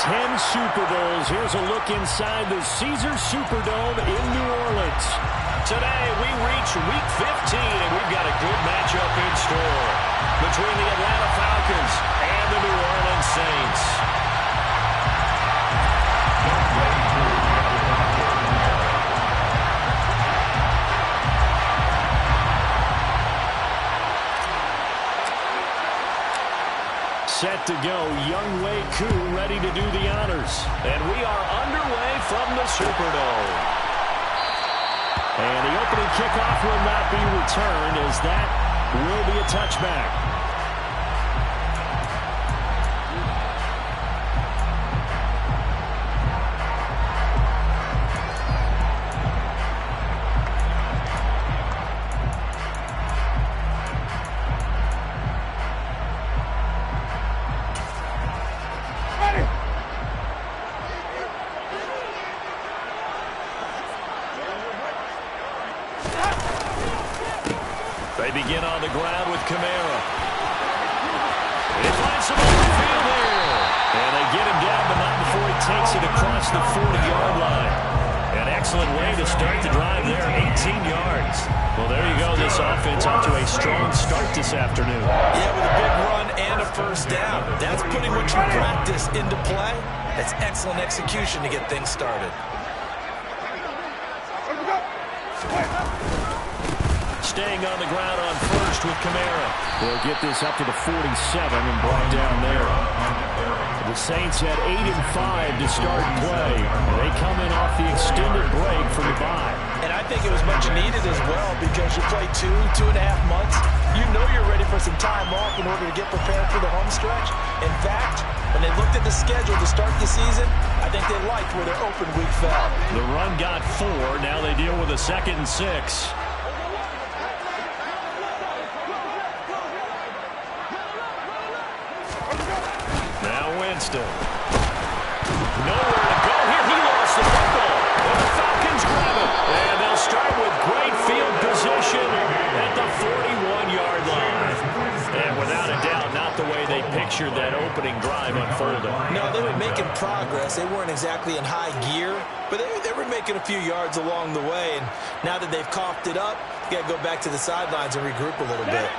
10 Super Bowls. Here's a look inside the Caesars Superdome in New Orleans. Today, we reach Week 15, and we've got a good matchup in store between the Atlanta Falcons and the New Orleans Saints. Set to go, Young Wei Koo ready to do the honors. And we are underway from the Superdome. And the opening kickoff will not be returned, as that will be a touchback. They begin on the ground with Kamara. He finds some open field here. And they get him down, but not before he takes it across the 40-yard line. An excellent way to start the drive there, 18 yards. Well, there you go. This offense off to a strong start this afternoon. Yeah, with a big run and a first down. That's putting what you practice into play. That's excellent execution to get things started. Staying on the ground on first with Kamara. They'll get this up to the 47 and brought down there. The Saints had 8-5 to start play. They come in off the extended break from the bye. And I think it was much needed as well, because you play 2.5 months. You know you're ready for some time off in order to get prepared for the home stretch. In fact, when they looked at the schedule to start the season, I think they liked where their open week fell. The run got 4. Now they deal with a 2nd and 6. Winston. Nowhere to go here. He lost the football. And the Falcons grab it. And they'll start with great field position at the 41-yard line. And without a doubt, not the way they pictured that opening drive unfolding. No, they were making progress. They weren't exactly in high gear, but they were making a few yards along the way. And now that they've coughed it up, you got to go back to the sidelines and regroup a little bit.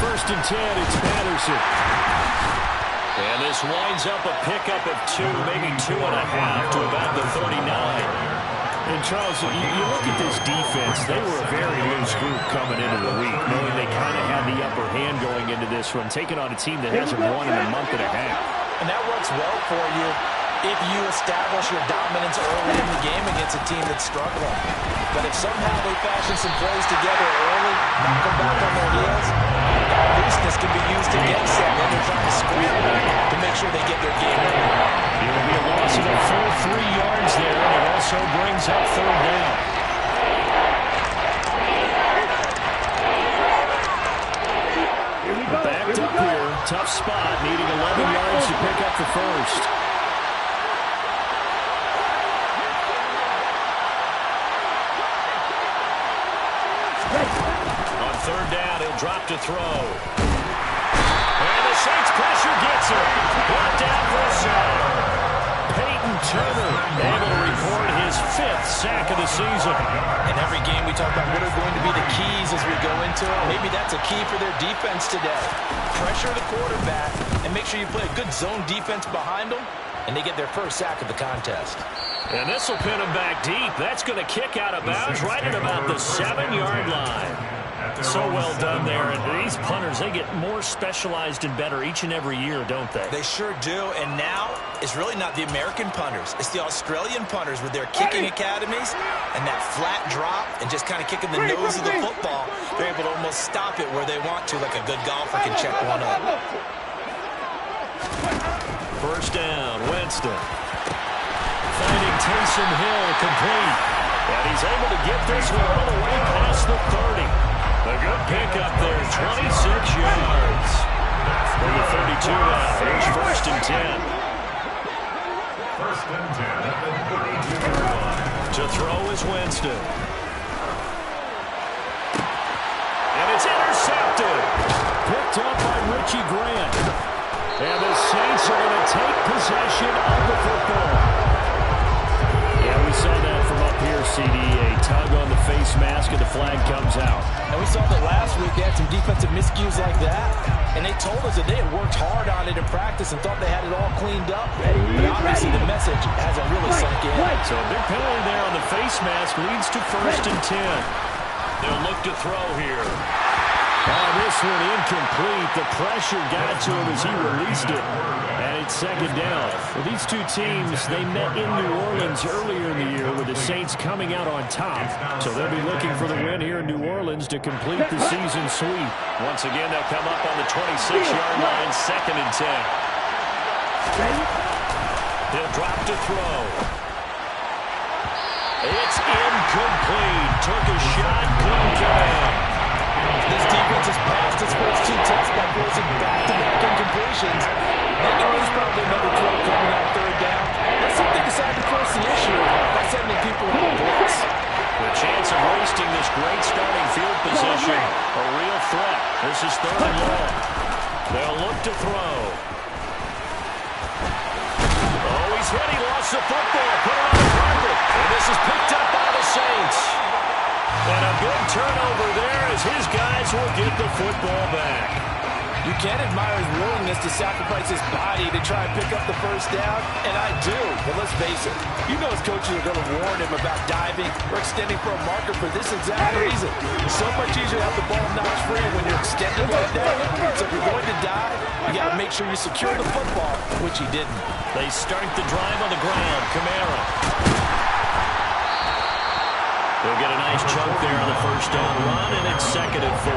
First and 10, it's Patterson. And this winds up a pickup of 2, maybe 2.5 to about the 39. And Charles, you look at this defense, they were a very loose group coming into the week, knowing they kind of had the upper hand going into this one, taking on a team that hasn't won in a month and a half. And that works well for you if you establish your dominance early in the game against a team that's struggling. But if somehow they fashion some plays together early, knock them back on their heels, that looseness can be used against them when they're trying to scramble to make sure they get their game ready. It will be a loss of a full 3 yards there, and it also brings up 3rd down. Backed up here, tough spot, needing 11 yards to pick up the first. On 3rd down, he'll drop to throw. And the Saints pressure gets him. Brought down for a sack. Peyton Turner able to record his 5th sack of the season. In every game we talk about what are going to be the keys as we go into it. Maybe that's a key for their defense today. Pressure the quarterback and make sure you play a good zone defense behind them, and they get their first sack of the contest. And this will pin him back deep. That's going to kick out of bounds right at about the 7-yard line. So well done there. And these punters, they get more specialized and better each and every year, don't they? They sure do. And now it's really not the American punters. It's the Australian punters with their kicking academies and that flat drop and just kind of kicking the nose of the football. They're able to almost stop it where they want to, like a good golfer can check one up. First down, Winston. Finding Taysom Hill complete. And he's able to get this one all the way past the 30. A good pickup there, 26 yards. For the 32 now, here's 1st and 10. 1st and 10 at the 32-yard line. To throw is Winston. intercepted. Picked up by Richie Grant. And the Saints are going to take possession of the football. Yeah, we saw that from up here, CD. A tug on the face mask, and the flag comes out. And we saw that last week. They had some defensive miscues like that. And they told us that they had worked hard on it in practice and thought they had it all cleaned up. But obviously the message hasn't really sunk in. So a big penalty there on the face mask leads to 1st and 10. They'll look to throw here. Oh, this one incomplete. The pressure got to him as he released it. And it's 2nd down. Well, these two teams, they met in New Orleans earlier in the year with the Saints coming out on top. So they'll be looking for the win here in New Orleans to complete the season sweep. Once again, they'll come up on the 26-yard line, 2nd and 10. He'll drop to throw. It's incomplete. Took a shot, couldn't get in. This defense has passed its first 2 tests by forcing back-to-back incompletions. They know there's probably another throw coming on 3rd down. Let's see if they decide to force the issue by sending people on the blitz. The chance of wasting this great starting field position, a real threat. This is 3rd and long. They'll look to throw. Oh, he's hit. He lost the football. Put it on the carpet. And this is picked up by the Saints. And a big turnover there as his guys will get the football back. You can't admire his willingness to sacrifice his body to try and pick up the 1st down, and I do. But let's face it, you know his coaches are going to warn him about diving or extending for a marker for this exact reason. It's so much easier to have the ball knocked free when you're extended like that. So if you're going to dive, you got to make sure you secure the football, which he didn't. They start the drive on the ground. Kamara. They'll get a nice chunk there on the 1st down run, and it's 2nd and 4.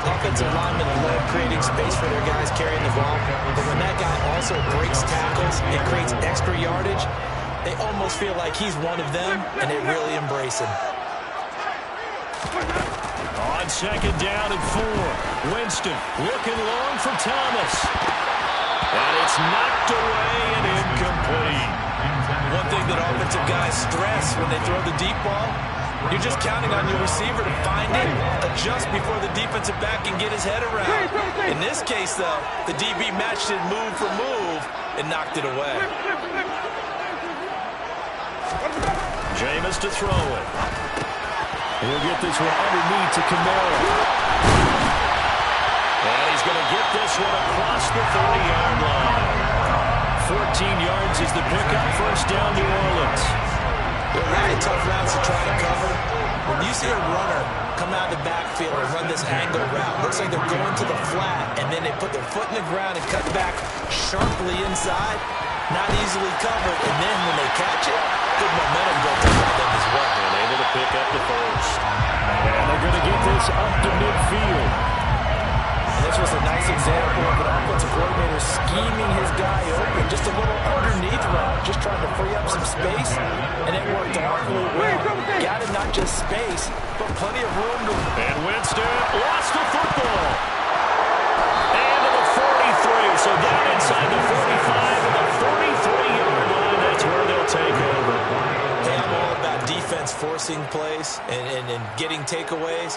Offensive linemen love creating space for their guys carrying the ball, but when that guy also breaks tackles and creates extra yardage, they almost feel like he's one of them, and they really embrace him. On 2nd down and 4, Winston looking long for Thomas. And it's knocked away and incomplete. One thing that offensive guys stress when they throw the deep ball, you're just counting on your receiver to find it, adjust before the defensive back can get his head around. In this case, though, the DB matched it move for move and knocked it away. Jameis to throw it. He'll get this one underneath to Kamara. And he's going to get this one across the 30-yard line. 14 yards is the pickup. 1st down, New Orleans. There are a lot of tough routes to try and cover. When you see a runner come out of the backfield and run this angle route, looks like they're going to the flat, and then they put their foot in the ground and cut back sharply inside, not easily covered, and then when they catch it, good momentum built up by them as well. And able to pick up the 1st. And they're going to get this up to midfield. And this was a nice example of an offensive coordinator scheming his guy open, just a little underneath route, just trying to free up some space, and it worked awfully well. Got him not just space, but plenty of room to... And Winston lost the football. And to the 43, so down inside the 45 and the 43-yard line, that's where they'll take over. Hey, I'm all about defense forcing plays and getting takeaways.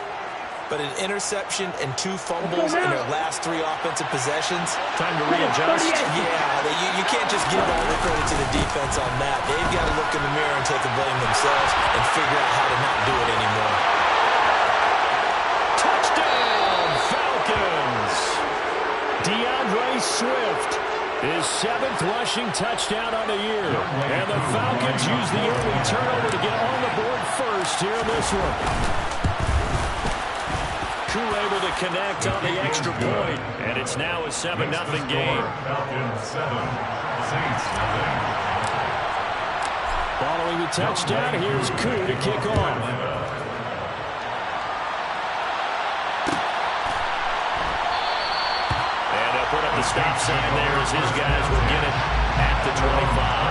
But an interception and 2 fumbles in their last 3 offensive possessions. Time to readjust. Yeah, you can't just give all the credit to the defense on that. They've got to look in the mirror and take the blame themselves and figure out how to not do it anymore. Touchdown, Falcons! DeAndre Swift, his 7th rushing touchdown on the year. And the Falcons use the early turnover to get on the board first here in this one. Crew able to connect on the extra point, and it's now a 7-0 game. Falcons 7, Saints 0. Following the touchdown, here's Koo to kick off. And they'll put up the stop sign there as his guys will get it at the 25.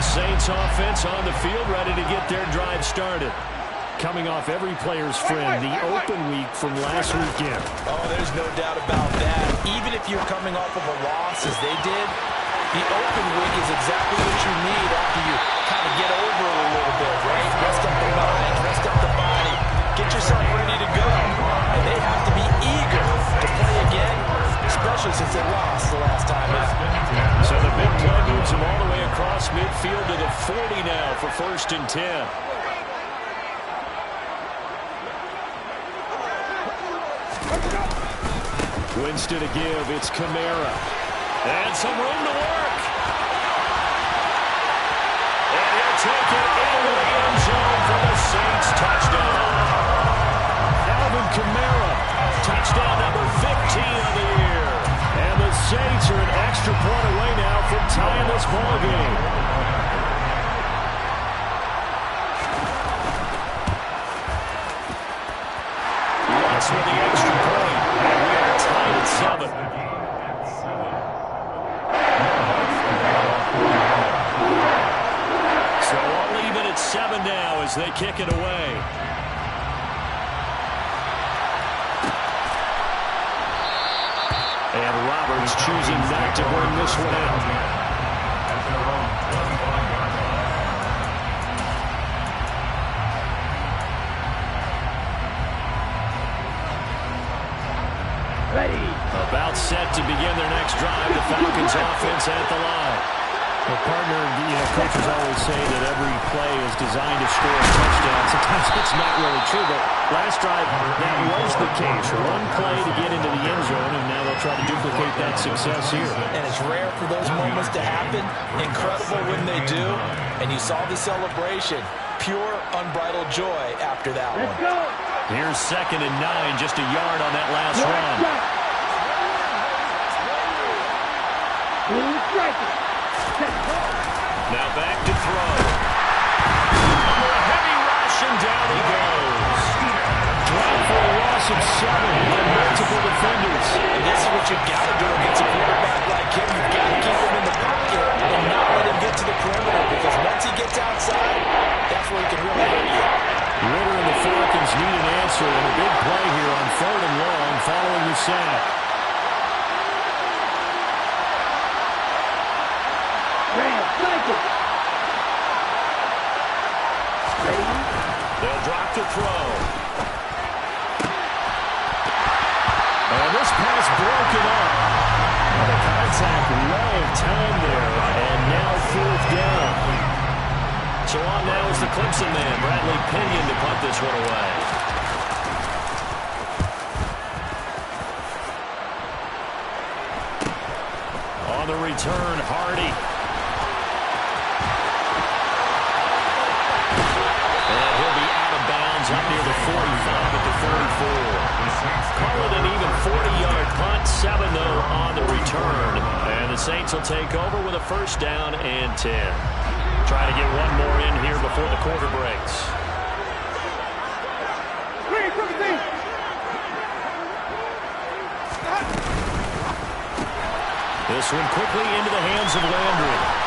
Saints offense on the field, ready to get their drive started. coming off every player's friend, the open week from last weekend. Oh, there's no doubt about that. Even if you're coming off of a loss as they did, the open week is exactly what you need after you kind of get over it a little bit, right? Rest up the mind, rest up the body, get yourself ready to go. And they have to be eager to play again, especially since they lost the last time out. So the big play moves him all the way across midfield to the 40 now for 1st and 10. Winston to give. It's Kamara. And some room to work. And he'll take it into the end zone for the Saints touchdown. Alvin Kamara, touchdown number 15 of the year. And the Saints are an extra point away now from tying this ball game. That's with the extra point. And we are tied at 7. So all even at 7 now as they kick it away. And Roberts choosing not to bring this one out. About set to begin their next drive. The Falcons offense at the line. Well, partner, coaches always say that every play is designed to score a touchdown. Sometimes it's not really true, but last drive, that was the case. One play to get into the end zone, and now they'll try to duplicate that success here. And it's rare for those moments to happen. Incredible when they do. And you saw the celebration. Pure, unbridled joy after that one. Here's 2nd and 9, just a yard on that last run. Now back to throw. Under a heavy rush, and down he goes. Drop for a loss of 7 by multiple defenders. And this is what you've got to do against a quarterback like him. You've got to keep him in the pocket and not let him get to the perimeter, because once he gets outside, that's where he can really hurt you. Ritter and the Falcons need an answer, and a big play here on 3rd and long following the sack. They'll drop to throw. And this pass broken up. The contact well timed there, and now 4th down. So on now is the Clemson man, Bradley Pinion, to punt this one away. On the return, Hardy. And he'll be out of bounds up near the 45 at the 44. Call it an even 40-yard punt, 7 though on the return. And the Saints will take over with a 1st down and 10. Try to get one more in here before the quarter breaks. This one quickly into the hands of Landry.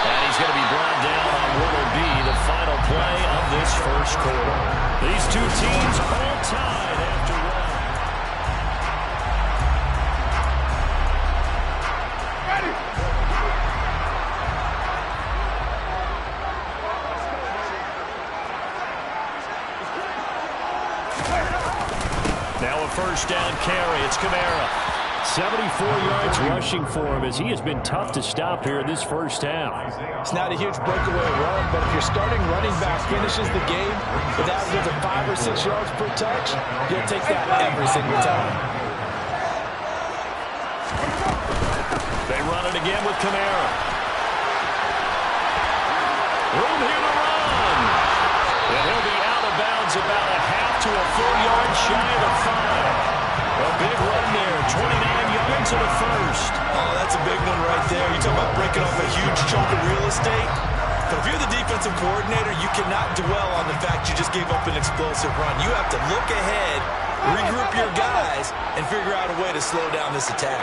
And he's going to be brought down on what will be the final play of this 1st quarter. These two teams all tied after one. Now a 1st down carry. It's Kamara. 74 yards rushing for him as he has been tough to stop here in this 1st half. It's not a huge breakaway run, but if your starting running back finishes the game with averages of 5 or 6 yards per touch, you'll take that every single time. They run it again with Kamara. Room here to run. And he'll be out of bounds about a half to a 4-yard shy of the 5. A big run there, 29 yards in the 1st. Oh, that's a big one right there. You're talking about breaking off a huge chunk of real estate. But if you're the defensive coordinator, you cannot dwell on the fact you just gave up an explosive run. You have to look ahead, regroup your guys, and figure out a way to slow down this attack.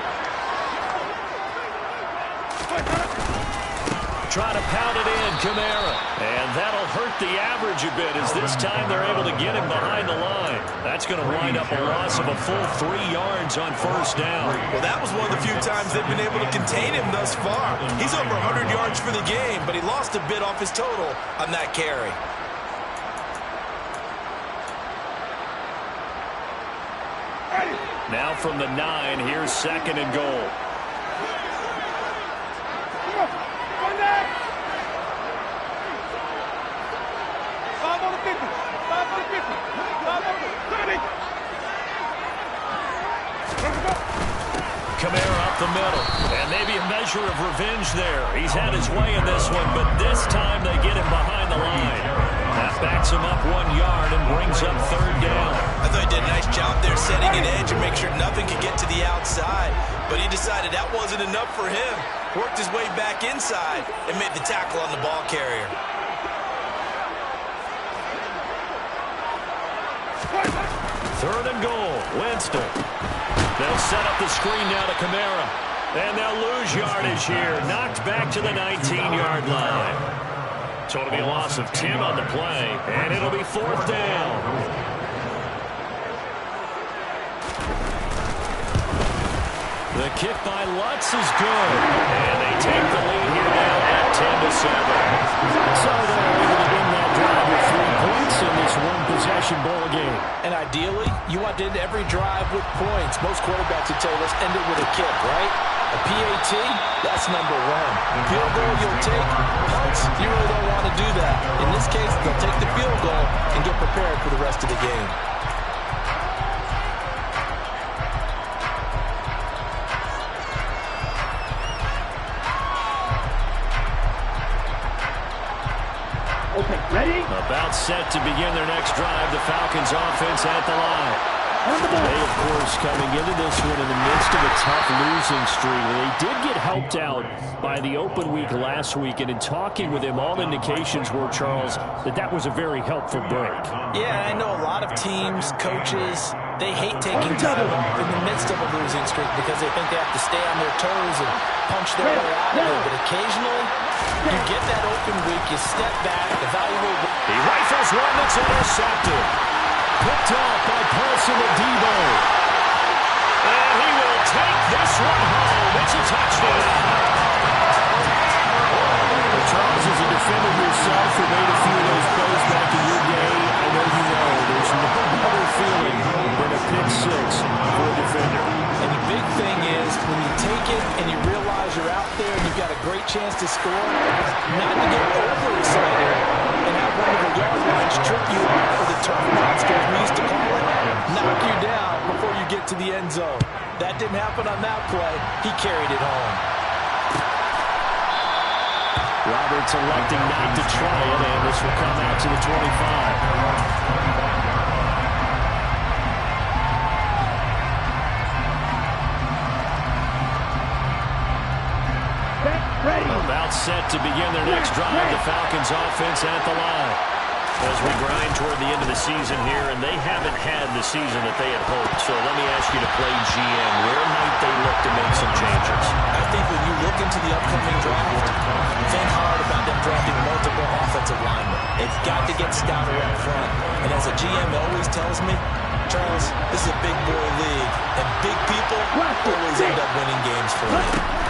try to pound it in. Kamara. And that'll hurt the average a bit as this time they're able to get him behind the line. That's going to wind up a loss of a full 3 yards on first down. Well, that was one of the few times they've been able to contain him thus far. He's over 100 yards for the game, but he lost a bit off his total on that carry. Now from the 9, here's 2nd and goal. Kamara up the middle, and maybe a measure of revenge there. He's had his way in this one, but this time they get him behind the line. That backs him up 1 yard and brings up 3rd down. I thought he did a nice job there setting an edge and make sure nothing could get to the outside, but he decided that wasn't enough for him. Worked his way back inside and made the tackle on the ball carrier. Third and goal, Winston. They'll set up the screen now to Kamara. And they'll lose yardage here. Knocked back to the 19-yard line. So it'll be a loss of 10 on the play. And it'll be 4th down. The kick by Lutz is good. And they take the lead here now at 10-7. So they're able to win that drive with 3 points in this one-possession ball game. And ideally, you want to end every drive with points. Most quarterbacks would tell you, let's end it with a kick, right? A PAT, that's number 1. Field goal you'll take, punts, you really don't want to do that. In this case, they'll take the field goal and get prepared for the rest of the game. Okay, ready? About set to begin their next drive. The Falcons offense at the line. They, of course, coming into this one in the midst of a tough losing streak. They did get helped out by the open week last week, and in talking with him, all indications were, Charles, that was a very helpful break. Yeah, I know a lot of teams, coaches, they hate taking time off in the midst of a losing streak because they think they have to stay on their toes and punch their way out of it. But occasionally, you get that open week, you step back, evaluate. He rifles one that's intercepted. Picked off by Paulson Adebo. And he will take this one home. It's a touchdown. Well, Charles, as a defender yourself who made a few of those plays back in your day, I know you know there's no better feeling than a pick 6 for a defender. And the big thing is when you take it and you realize you're out there and you've got a great chance to score, not to get overexcited and have one of the yard lines trip you up, or the turf monster, we used to call it, knock you down before you get to the end zone. That didn't happen on that play. He carried it home. Roberts electing not to try it, and this will come out to the 25. About set to begin their next drive. The Falcons offense at the line. As we grind toward the end of the season here, and they haven't had the season that they had hoped. So let me ask you to play GM. Where might they look to make some changes? I think when you look into the upcoming draft, think hard about them drafting multiple offensive linemen. They've got to get stouter up front. And as a GM always tells me, Charles, this is a big boy league, and big people always end up winning games for you.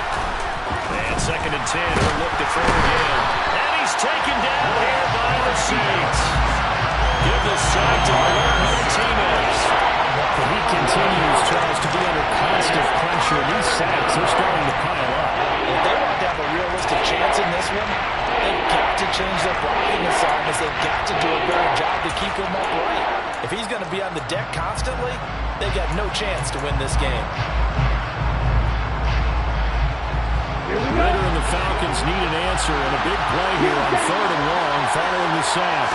And 2nd and 10, he'll look to throw again. And he's taken down here by the Saints. Give the sack to Martinez. And he continues, Charles, to be under constant pressure. These sacks, they're starting to pile up. If they want to have a realistic chance in this one, they've got to change their blocking assignments. They've got to do a better job to keep him upright. If he's going to be on the deck constantly, they've got no chance to win this game. Ritter and the Falcons need an answer, and a big play here on 3rd and long following the sack.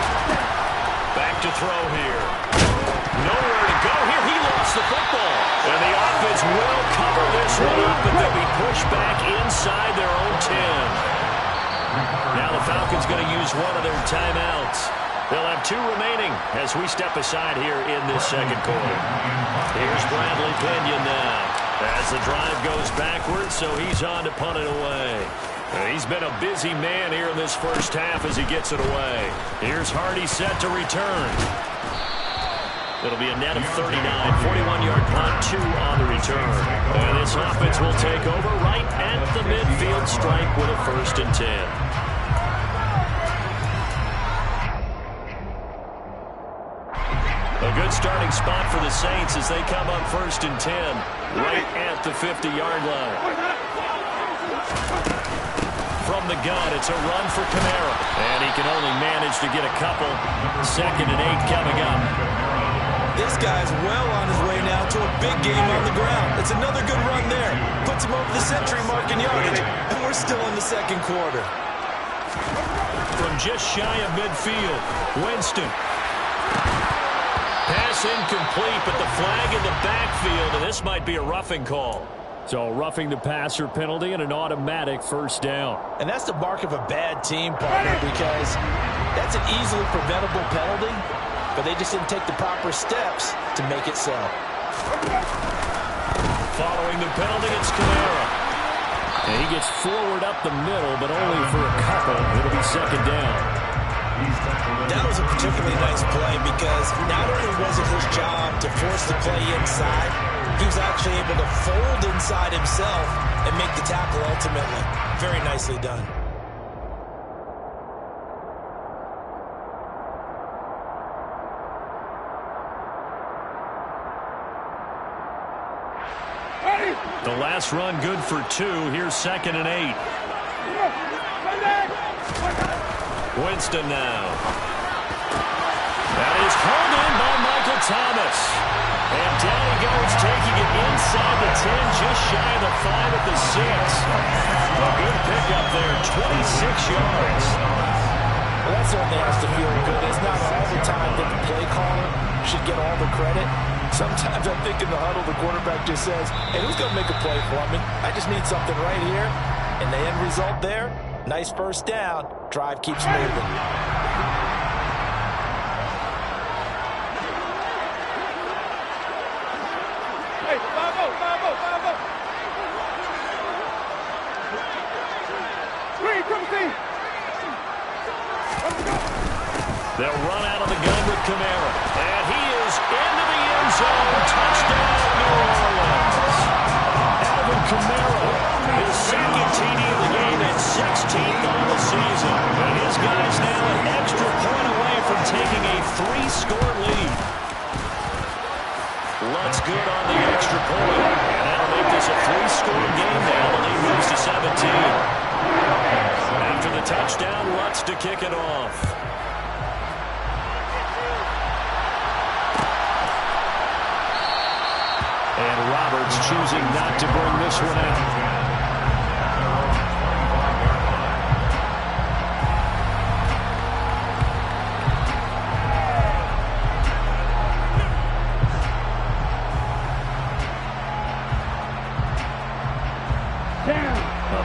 Back to throw here. Nowhere to go here. He lost the football. And the offense will cover this one up, but they'll be pushed back inside their own 10. Now the Falcons going to use one of their timeouts. They'll have 2 remaining as we step aside here in this 2nd quarter. Here's Bradley Pinion now as the drive goes backwards, so he's on to punt it away. He's been a busy man here in this first half as he gets it away. Here's Hardy set to return. It'll be a net of 39, 41-yard punt, 2 on the return. And this offense will take over right at the midfield stripe with a 1st and 10. A good starting spot for the Saints as they come up 1st and 10, right at the 50-yard line. From the gun, it's a run for Kamara. And he can only manage to get a couple. 2nd and 8 coming up. This guy's well on his way now to a big game on the ground. It's another good run there. Puts him over the century mark in yardage. And we're still in the 2nd quarter. From just shy of midfield, Winston. Pass incomplete, but the flag in the backfield, and this might be a roughing call. So roughing the passer penalty and an automatic 1st down. And that's the mark of a bad team, partner, because that's an easily preventable penalty, but they just didn't take the proper steps to make it so. Following the penalty, it's Kamara. And he gets forward up the middle, but only for a couple. It'll be 2nd down. That was a particularly nice play because not only was it his job to force the play inside, he was actually able to fold inside himself and make the tackle ultimately. Very nicely done. The last run good for 2. Here's 2nd and 8. Winston now. That is hauled in by Michael Thomas. And down he goes, taking it inside the 10, just shy of the 5 at the 6. A good pickup there, 26 yards. Well, that certainly has to feel good. It's not all the time that the play caller should get all the credit. Sometimes I think in the huddle, the quarterback just says, hey, who's going to make a play for me? I just need something right here. And the end result there, nice 1st down. Drive keeps moving. They'll run out of the gun with Kamara. And he is into the end zone. Touchdown, New Orleans. Alvin Kamara, his 2nd TD of the game and 16th on the season. And his guys now an extra point away from taking a 3-score lead. Lutz good on the extra point. And that'll make this a 3-score game now. The lead moves to 17. After the touchdown, Lutz to kick it off. And Roberts choosing not to bring this one out.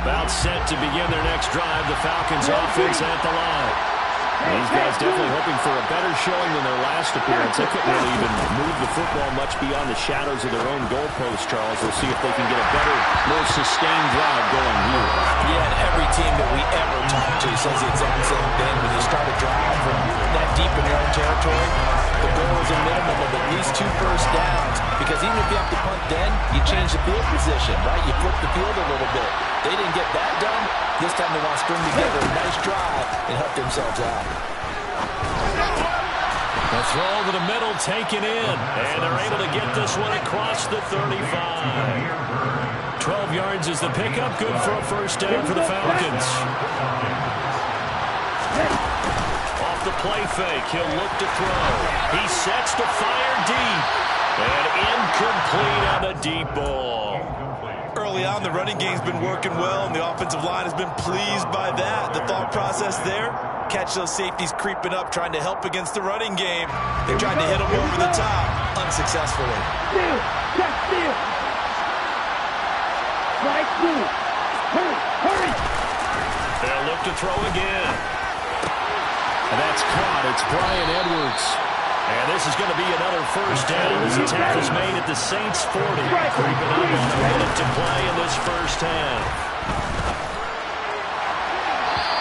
About set to begin their next drive, the Falcons offense at the line. These guys definitely hoping for a better showing than their last appearance. They couldn't really even move the football much beyond the shadows of their own goalpost, Charles. We'll see if they can get a better, more sustained drive going here. Yeah, and every team that we ever talk to says the exact same thing. When you start a drive from that deep in your own territory, the goal is a minimum of at least 2 first downs. Because even if you have to punt then, you change the field position, right? You flip the field a little bit. They didn't get that done. This time they want to string together a nice drive and help themselves out. The throw over the middle taken in. And they're able to get this one across the 35. 12 yards is the pickup. Good for a 1st down for the Falcons. Off the play fake. He'll look to throw. He sets to fire deep. And incomplete on the deep ball. Early on, the running game's been working well, and the offensive line has been pleased by that. The thought process there, catch those safeties creeping up, trying to help against the running game. They tried to hit them over the top, unsuccessfully. Steal! Check steal! Strike 2! Hurry! Hurry! They'll look to throw again. And that's caught. It's Brian Edwards. And this is going to be another 1st down as the tackle's made at the Saints 40. Creeping up on a minute to play in this first half.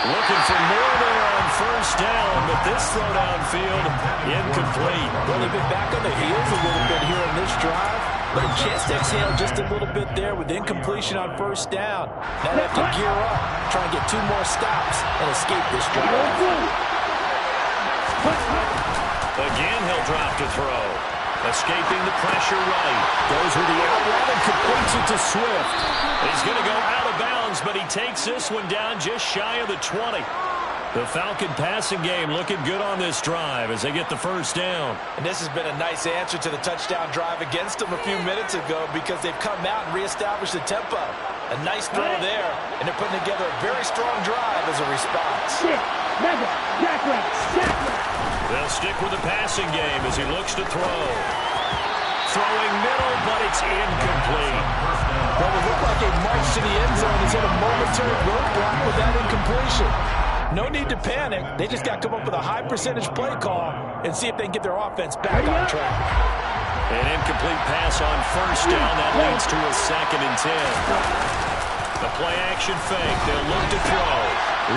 Looking for more there on first down, but this throw downfield incomplete. Well, they've been back on their heels a little bit here in this drive, but a chance to exhale just a little bit there with incompletion on first down. Now they have to gear up, try and get 2 more stops and escape this drive. Again, he'll drop to throw. Escaping the pressure right. Goes with the out route and completes it to Swift. He's going to go out of bounds, but he takes this one down just shy of the 20. The Falcon passing game looking good on this drive as they get the first down. And this has been a nice answer to the touchdown drive against them a few minutes ago because they've come out and reestablished the tempo. A nice throw there, and they're putting together a very strong drive as a response. They'll stick with the passing game as he looks to throw. Throwing middle, but it's incomplete. Well, it looked like a march to the end zone is in a momentary roadblock with that incompletion. No need to panic. They just got to come up with a high percentage play call and see if they can get their offense back on track. An incomplete pass on first down. That leads to a 2nd and 10. The play action fake. They'll look to throw.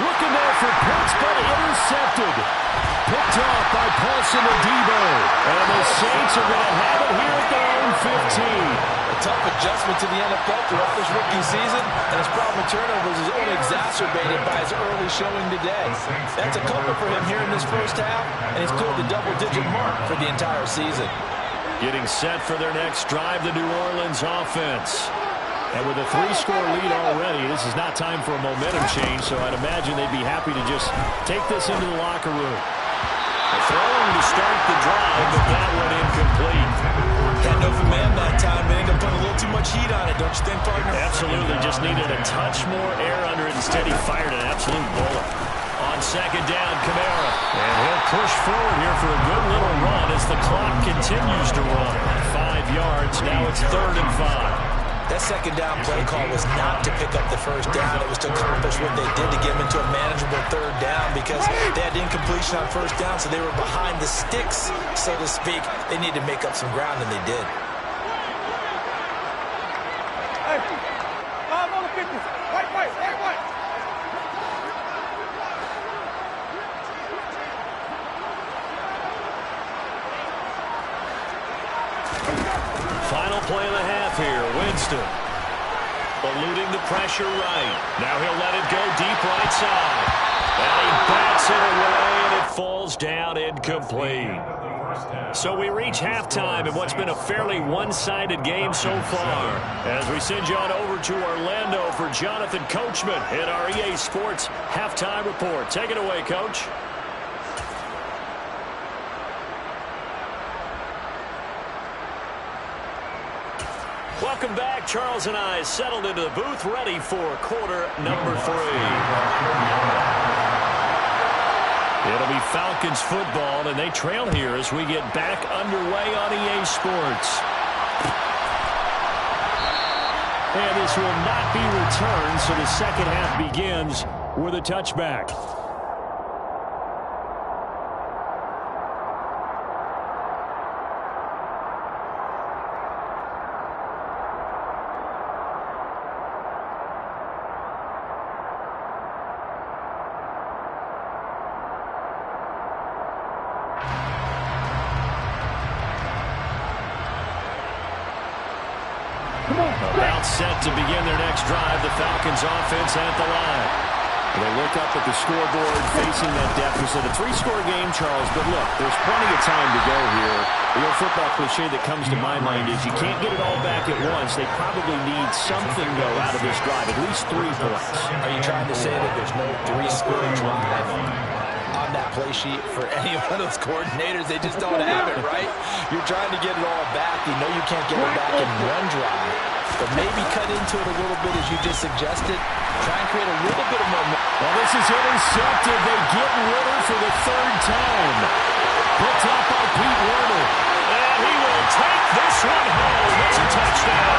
Looking there for Pitts, but intercepted. Picked off by Paulson Adebo. And the Saints are going to have it here at their own 15. A tough adjustment to the NFL throughout this rookie season, and his problem with turnovers is only exacerbated by his early showing today. That's a comfort for him here in this first half, and he's cleared the double-digit mark for the entire season. Getting set for their next drive, the New Orleans offense. And with a 3-score lead already, this is not time for a momentum change, so I'd imagine they'd be happy to just take this into the locker room. Throwing to start the drive, but that one incomplete. Had no command that time, but ended up putting a little too much heat on it, don't you think, partner? Absolutely, just needed a touch more air under it. Instead, he fired an absolute bullet. On second down, Kamara. And he'll push forward here for a good little run as the clock continues to run. 5 yards, now it's 3rd and 5. That second down play call was not to pick up the first down. It was to accomplish what they did to get them into a manageable 3rd down because they had incompletion on first down, so they were behind the sticks, so to speak. They needed to make up some ground, and they did. Hey, I'm on the 50. White. Final play of the half here. Winston eluding the pressure right. Now he'll let it go deep right side. And he bats it away, and it falls down incomplete. So we reach halftime in what's been a fairly one-sided game so far. As we send you on over to Orlando for Jonathan Coachman in our EA Sports Halftime Report. Take it away, Coach. Welcome back. Charles and I settled into the booth, ready for quarter number 3. It'll be Falcons football, and they trail here as we get back underway on EA Sports. And this will not be returned, so the second half begins with a touchback. About set to begin their next drive, the Falcons offense at the line. They look up at the scoreboard facing that deficit. A 3-score game, Charles, but look, there's plenty of time to go here. The old football cliche that comes to my mind is you can't get it all back at once. They probably need something, though, out of this drive, at least 3 points. Are you trying to say that there's no 3-score drive on that play sheet for any one of those coordinators? They just don't have it, right? You're trying to get it all back. You know you can't get it back in one drive. But maybe cut into it a little bit, as you just suggested. Try and create a little bit of momentum. Well, this is intercepted. They get Ritter for the 3rd time. Picked up by Pete Werner. And he will take this one home. It's a touchdown.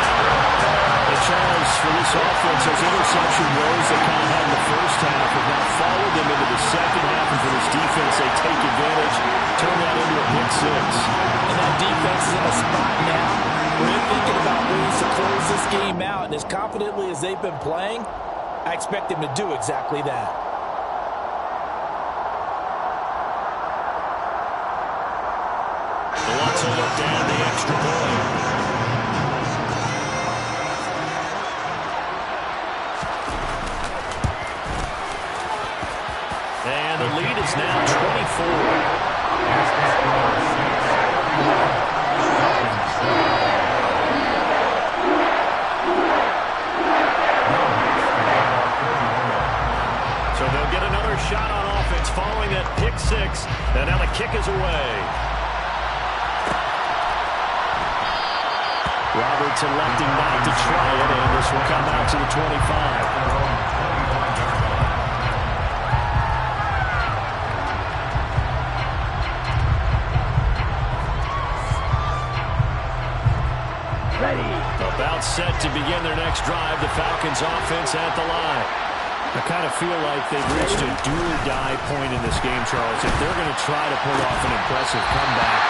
And Charles, for this offense, those interception rows they kind of had in the first half have now followed them into the second half. And for this defense, they take advantage, turn that into a pick 6. And that defense is in a spot now where they're thinking about ways to close this game out. And as confidently as they've been playing, I expect them to do exactly that. Roberts electing not to try it, and this will come out to the 25. About set to begin their next drive. The Falcons offense at the line. I kind of feel like they've reached a do-or-die point in this game, Charles. If they're going to try to pull off an impressive comeback,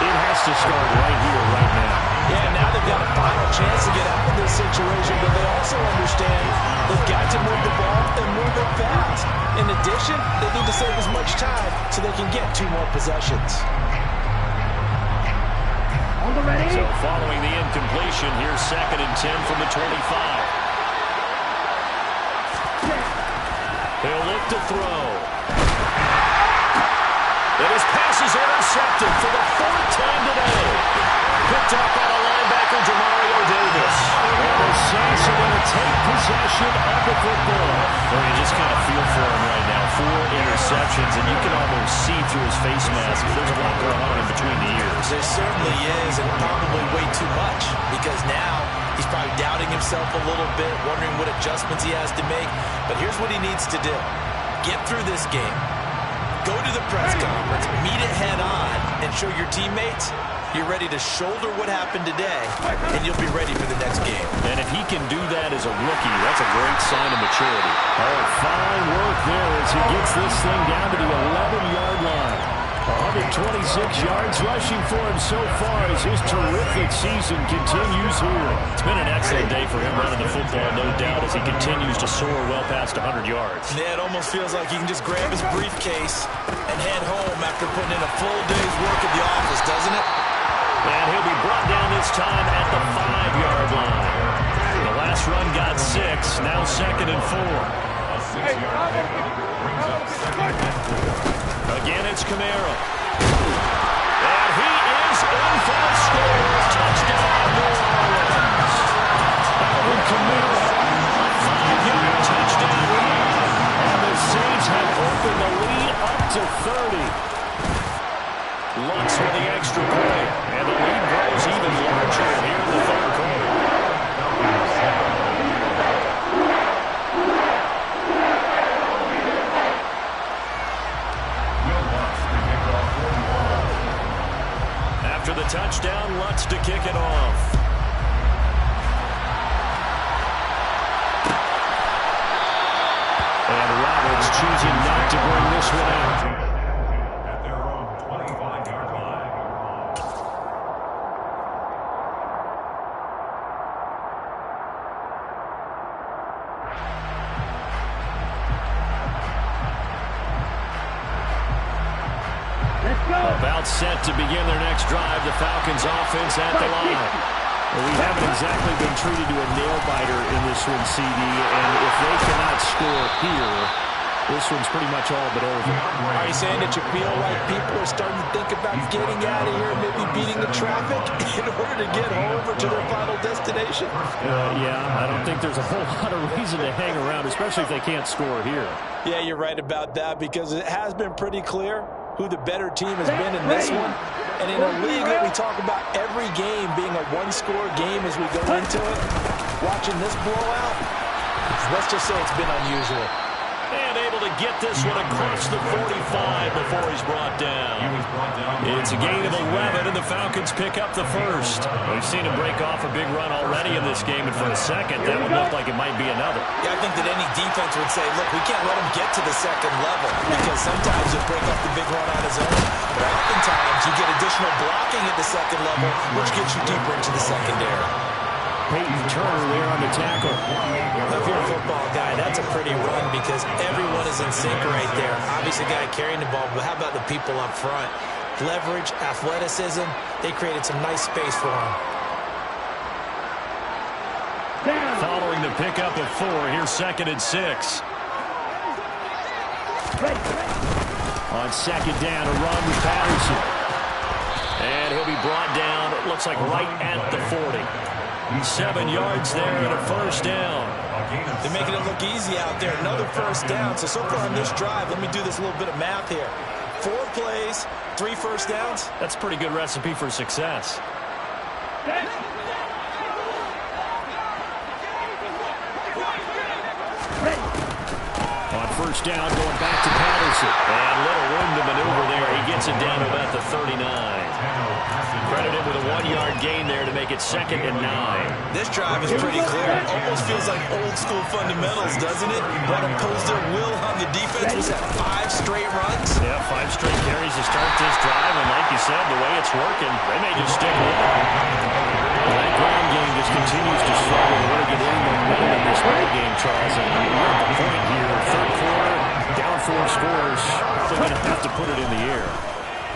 it has to start right here, right now. Yeah, now they've got a final chance to get out of this situation, but they also understand they've got to move the ball and move it fast. In addition, they need to save as much time so they can get 2 more possessions. So following the incompletion, here's 2nd and 10 from the 25. He'll look to throw. And his pass is intercepted for the 4th time today. Picked up by the linebacker, Demario Davis. And the Saints are going to take possession of the football. Well, you just kind of feel for him right now. 4 interceptions, and you can almost see through his face mask. There's a lot going on in between the ears. There certainly is, and probably way too much, because now he's probably doubting himself a little bit, wondering what adjustments he has to make. But here's what he needs to do. Get through this game. Go to the press conference, meet it head on, and show your teammates you're ready to shoulder what happened today, and you'll be ready for the next game. And if he can do that as a rookie, that's a great sign of maturity. Oh, fine work there as he gets this thing down to the 11-yard line. 126 yards rushing for him so far as his terrific season continues here. It's been an excellent day for him running the football, no doubt, as he continues to soar well past 100 yards. Yeah, it almost feels like he can just grab his briefcase and head home after putting in a full day's work at the office, doesn't it? And he'll be brought down this time at the 5-yard line. The last run got 6, now 2nd and 4. Again, it's Kamara. And he is in for the score. Touchdown, New Orleans. Alvin Kamara, a 5-yard touchdown run. And the Saints have opened the lead up to 30. Lutz with the extra point, and the lead grows even larger here in the 3rd quarter. After the touchdown, Lutz to kick it off. And Roberts choosing not to bring this one out. About set to begin their next drive, the Falcons offense at the line. Well, we haven't exactly been treated to a nail-biter in this one, CD, and if they cannot score here, this one's pretty much all but over. Are you saying that you feel like people are starting to think about getting out of here and maybe beating the traffic in order to get home or to their final destination? Yeah, I don't think there's a whole lot of reason to hang around, especially if they can't score here. Yeah, you're right about that, because it has been pretty clear who the better team has been in this one. And in a league that we talk about every game being a one-score game as we go into it, watching this blowout, let's just say it's been unusual. And able to get this one across the 45 before he's brought down. It's a gain of 11, and the Falcons pick up the first. We've seen him break off a big run already in this game, and for a second, that would look like it might be another. Yeah, I think that any defense would say, look, we can't let him get to the second level, because sometimes he'll break off the big run on his own, but oftentimes you get additional blocking at the second level, which gets you deeper into the secondary. Peyton Turner there on the tackle. If you're a football guy, that's a pretty run because everyone is in sync right there. Obviously, the guy carrying the ball, but how about the people up front? Leverage, athleticism, they created some nice space for him. Following the pickup of 4, here's 2nd and 6. On 2nd down, a run with Patterson. And he'll be brought down, it looks like right at the 40. 7 yards there and a first down. They're making it look easy out there. Another first down. So far on this drive, let me do this little bit of math here. 4 plays, 3 first downs. That's a pretty good recipe for success. first down going back to Patterson. And little room to maneuver there. He gets it down to about the 39. Credited with a 1-yard gain there to make it 2nd and 9. This drive is pretty clear. Almost feels like old-school fundamentals, doesn't it? What imposed their will on the defense was that 5 straight runs. Yeah, 5 straight carries to start this drive, and like you said, the way it's working, they may just stick with it. That ground game just continues to struggle to really get any momentum in this ball game, Charles. And we're at the point here, third quarter, down 4 scores, probably going to have to put it in the air.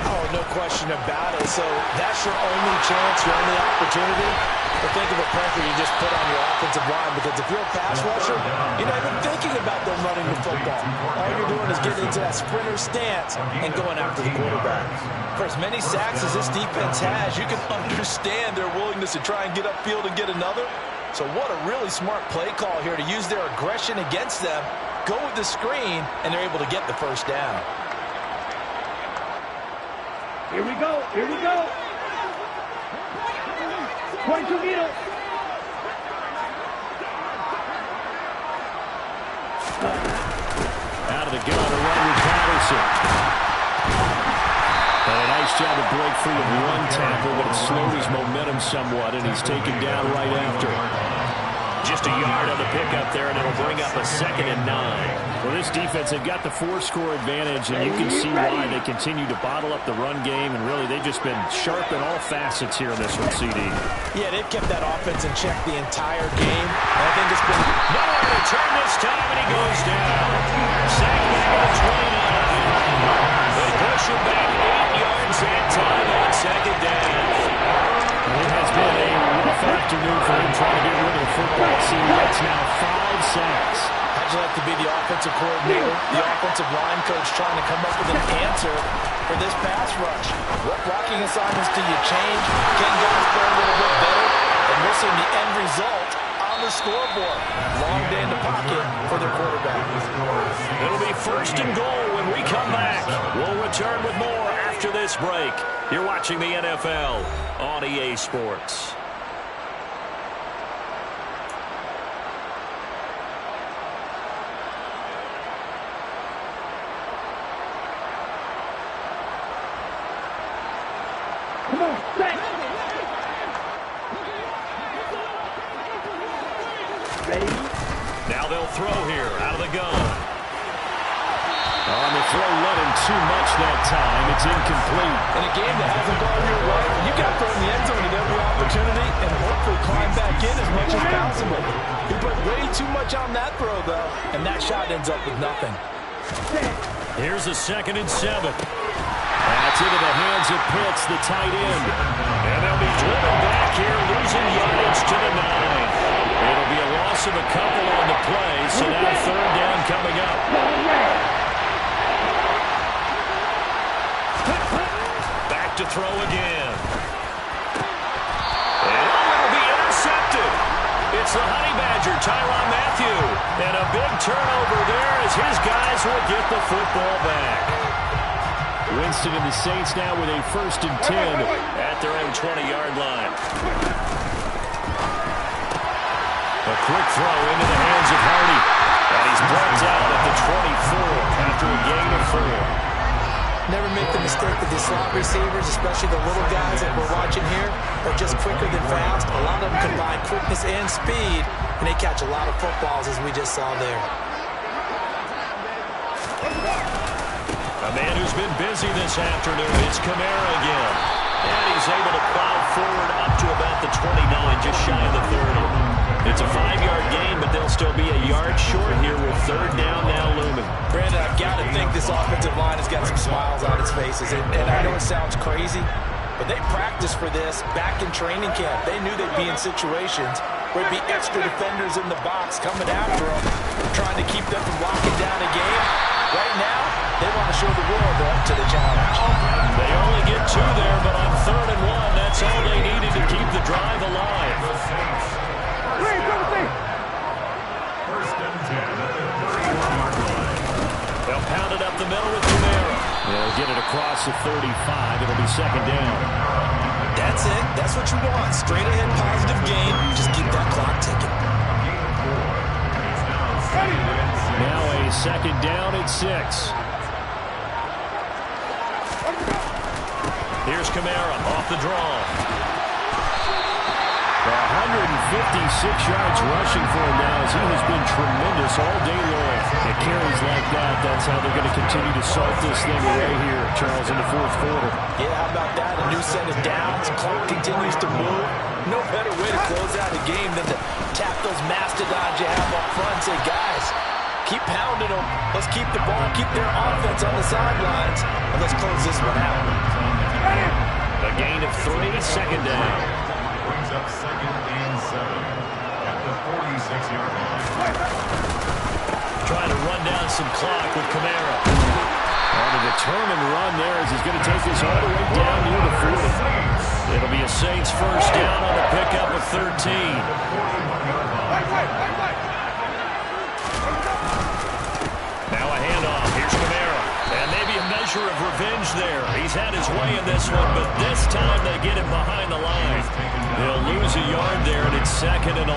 Oh, no question about it. So that's your only chance, your only opportunity. But think of the pressure you just put on your offensive line, because if you're a pass rusher, you're not even thinking about them running the football. All you're doing is getting into that sprinter stance and going after the quarterback. For as many sacks as this defense has, you can understand their willingness to try and get upfield and get another. So what a really smart play call here to use their aggression against them, go with the screen, and they're able to get the first down. Here we go. Here we go. 22 meters. Out of the gun, a run with Patterson. And a nice job to break free of one tackle, but it slowed his momentum somewhat, and he's taken down right after. Just a yard on the pickup there, and it'll bring up a 2nd and 9. Well, this defense, they've got the 4-score advantage, and you can see why they continue to bottle up the run game, and really they've just been sharp in all facets here in this one, CD. Yeah, they've kept that offense in check the entire game. And I think it's been nowhere to turn this time, and he goes down. Sacked back at the 29. They push him back 8 yards that time on 2nd down. It has been a rough afternoon for him trying to get rid of the football. See, that's now 5 sacks. How'd you like to be the offensive coordinator, the offensive line coach, trying to come up with an answer for this pass rush? What blocking assignments do you change? Can guys play a little bit better? And we'll see the end result on the scoreboard. Long day in the pocket for their quarterback. It'll be 1st and goal when we come back. We'll return with more after this break. You're watching the NFL on EA Sports. Come on, set. Ready? Now they'll throw here out of the gun. On the throw, let him too much that time. It's incomplete. In a game that hasn't gone your way, you got to throw in the end zone at every opportunity and hopefully climb back in as much as possible. He put way too much on that throw, though, and that shot ends up with nothing. Here's a 2nd and 7. That's into the hands of Pitts, the tight end. And they'll be driven back here, losing yardage to the 9. It'll be a loss of a couple on the play, so now 3rd down coming up. Back to throw again. And it'll be intercepted. It's the Honey Badger, Tyrann Mathieu. And a big turnover there as his guys will get the football back. Winston and the Saints now with a 1st and 10 at their own 20-yard line. A quick throw into the hands of Hardy. And he's brought down at the 24 after a gain of 4. Never make the mistake that the slot receivers, especially the little guys that we're watching here, are just quicker than fast. A lot of them combine quickness and speed, and they catch a lot of footballs, as we just saw there. A man who's been busy this afternoon, it's Kamara again. And he's able to plow forward up to about the 29, just shy of the 30. It's a 5-yard gain, but they'll still be a yard short here with 3rd down now looming. Brandon, I've got to think this offensive line has got some smiles on its faces. And I know it sounds crazy, but they practiced for this back in training camp. They knew they'd be in situations where there'd be extra defenders in the box coming after them, trying to keep them from locking down a game. Right now, they want to show the world they're up to the challenge. They only get 2 there, but on 3rd and 1, that's all they needed to keep the drive alive. 1st and 10 at the 31-yard line. They'll pound it up the middle with Kamara. They'll get it across the 35. It'll be 2nd down. That's it. That's what you want. Straight ahead positive gain. Just keep that clock ticking. Now a a second down at 6. Here's Kamara off the draw. 156 yards rushing for him now as he has been tremendous all day long. And carries like that, that's how they're going to continue to salt this thing away here, Charles, in the fourth quarter. Yeah, how about that? A new set of downs. Clock continues to move. No better way to close out a game than to tap those mastodons you have up front and say, guys, keep pounding them. Let's keep the ball, keep their offense on the sidelines, and let's close this one out. A gain of 3, second down. Brings up second and 7 at the 46-yard line. Trying to run down some clock with Kamara. On a determined run there as he's going to take this all the way down near the 40. It'll be a Saints first down on a pickup of 13. Now a handoff. Here's Kamara. And maybe a measure of revenge there. He's had his way in this one, but this time they get him behind the line. They'll lose a yard there, and it's second and 11.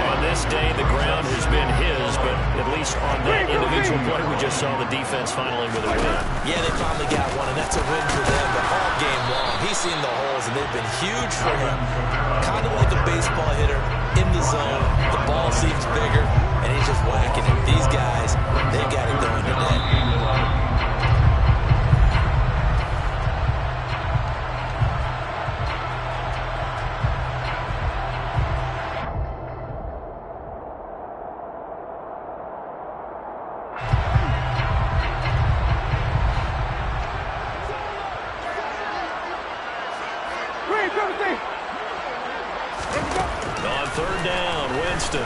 On this day, the ground has been his, but at least on that individual play, we just saw the defense finally with a win. Yeah, they finally got one, and that's a win for them. But all game long, he's seen the holes, and they've been huge for him. Kind of like a baseball hitter in the zone. The ball seems bigger, and he's just whacking it. These guys, they've got it going to net. On third down, Winston.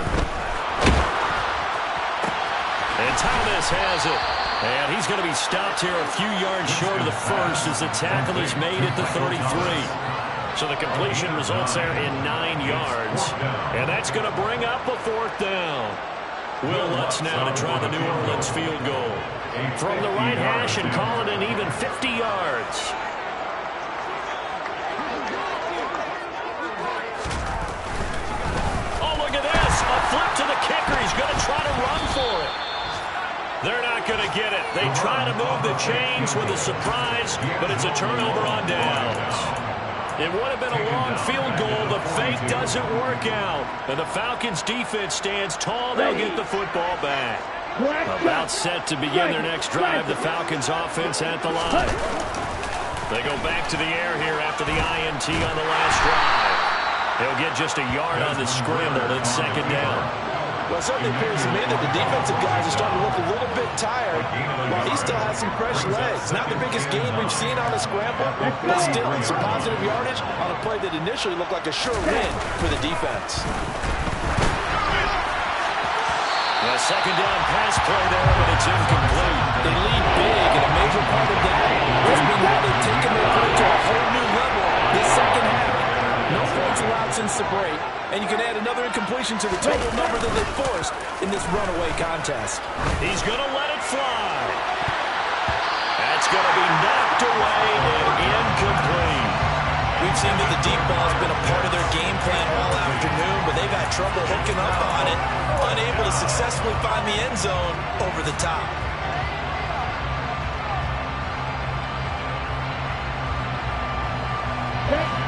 And Thomas has it. And he's going to be stopped here a few yards short of the first as the tackle is made at the 33. So the completion results there in 9 yards. And that's going to bring up a fourth down. Will Lutz now to try the New Orleans field goal. From the right hash and call it an even 50 yards. Flip to the kicker. He's going to try to run for it. They're not going to get it. They try to move the chains with a surprise, but it's a turnover on downs. It would have been a long field goal. The fake doesn't work out. And the Falcons' defense stands tall. They'll get the football back. About set to begin their next drive. The Falcons' offense at the line. They go back to the air here after the INT on the last drive. He'll get just a yard on the scramble. It's second down. Well, it certainly appears to me that the defensive guys are starting to look a little bit tired while he still has some fresh legs. Not the biggest gain we've seen on a scramble, but still some positive yardage on a play that initially looked like a sure win for the defense. A second down pass play there, but it's incomplete. They lead big, and a major part of that has been how they've taken their play to a whole new level this second half. No points allowed since the break, and you can add another incompletion to the total number that they forced in this runaway contest. He's going to let it fly. That's going to be knocked away and incomplete. We've seen that the deep ball has been a part of their game plan all afternoon, but they've had trouble hooking up on it, unable to successfully find the end zone over the top.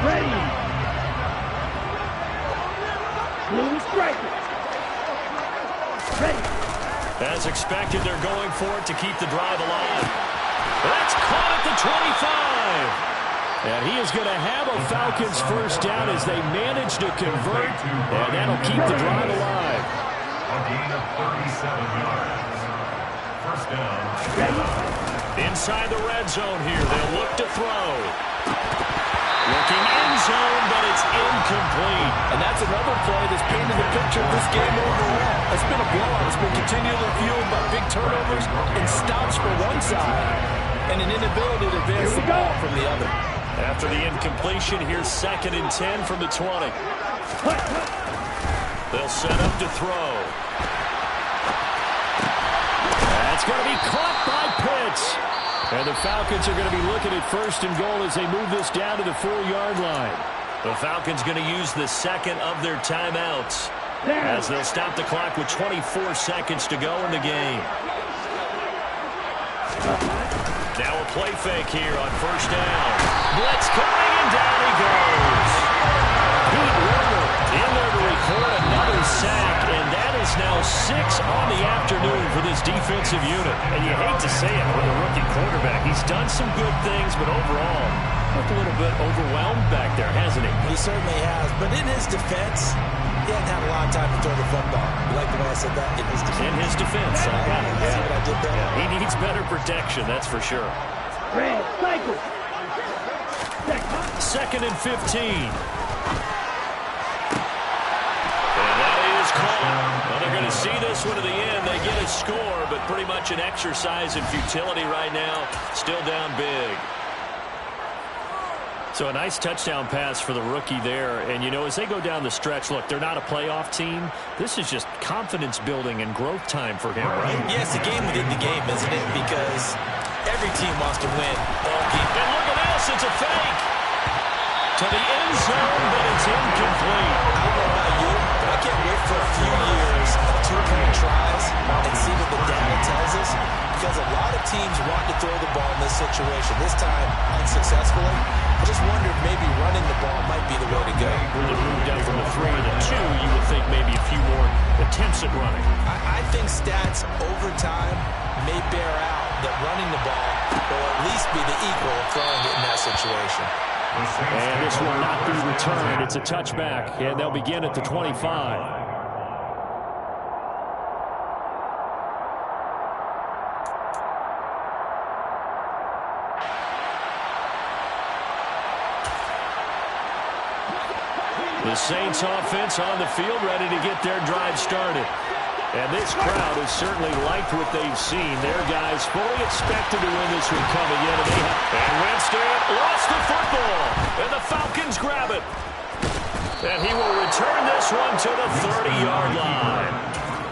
Ready. Blue striker. Ready. As expected, they're going for it to keep the drive alive. That's caught at the 25. And he is going to have a Falcons first down as they manage to convert, and that'll keep the drive alive. A gain of 37 yards. First down. Inside the red zone here, they'll look to throw. Looking end zone, but it's incomplete. And that's another play that's painted the picture of this game overall. It's been a blowout. It's been continually fueled by big turnovers and stops for one side and an inability to advance the ball from the other. After the incompletion, here's second and 10 from the 20. They'll set up to throw. That's going to be caught by Pitts. And the Falcons are going to be looking at first and goal as they move this down to the 4-yard line. The Falcons going to use the second of their timeouts. as they'll stop the clock with 24 seconds to go in the game. Now a play fake here on first down. Blitz coming, and down he goes. Pete Werner in there to record another sack, and that is now 6 on the afternoon for this defensive unit. And you hate to say it with a rookie quarterback. He's done some good things, but overall, looked a little bit overwhelmed back there, hasn't he? He certainly has, but in his defense, he hasn't had a lot of time to throw the football. You like the way I said that? In his defense. In his defense. I got it. See what I did there? Yeah, he needs better protection, that's for sure. Second and 15. And that is caught. Well, they're going to see this one to the end. They get a score, but pretty much an exercise in futility right now. Still down big. So a nice touchdown pass for the rookie there. And, you know, as they go down the stretch, look, they're not a playoff team. This is just confidence building and growth time for him, right? Yeah, it's the game within the game, isn't it? Because every team wants to win all game. And look at this. It's a fake. To the end zone, but it's incomplete. I don't know about you, but I can't wait for a few years of two-point tries and see what the data tells us. Because a lot of teams want to throw the ball in this situation. This time, unsuccessfully. I just wonder if maybe running the ball might be the way to go. With a move down from the 3 to the 2, you would think maybe a few more attempts at running. I think stats over time may bear out that running the ball will at least be the equal of throwing it in that situation. And this will not be returned. It's a touchback, and they'll begin at the 25. The Saints offense on the field, ready to get their drive started. And this crowd has certainly liked what they've seen. Their guys fully expected to win this one coming in. And Winston lost the football. And the Falcons grab it. And he will return this one to the 30-yard line.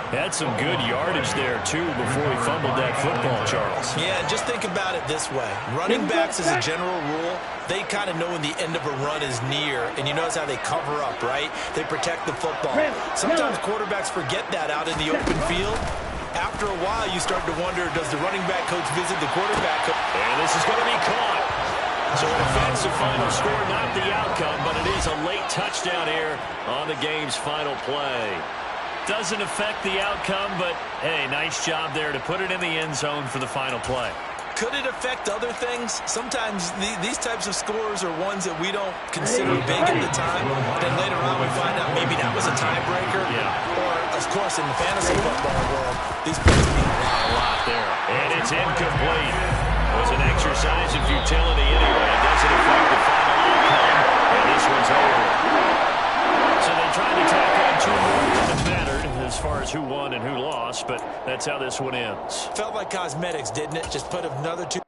Had some good yardage there, too, before he fumbled that football, Charles. Yeah, just think about it this way. Running backs, as a general rule, they kind of know when the end of a run is near. And you notice how they cover up, right? They protect the football. Sometimes quarterbacks forget that out in the open field. After a while, you start to wonder, does the running back coach visit the quarterback coach? And this is going to be caught. So an offensive final score, not the outcome, but it is a late touchdown here on the game's final play. Doesn't affect the outcome, but, hey, nice job there to put it in the end zone for the final play. Could it affect other things? Sometimes these types of scores are ones that we don't consider big at the time. Then later on we find out maybe that was a tiebreaker. Yeah. Or, of course, in the fantasy football world, these plays mean a lot there. And it's incomplete. It was an exercise in futility anyway. It doesn't affect the final outcome. And this one's over. So they tried to tack on 2 more that mattered as far as who won and who lost, but that's how this one ends. Felt like cosmetics, didn't it? Just put another 2.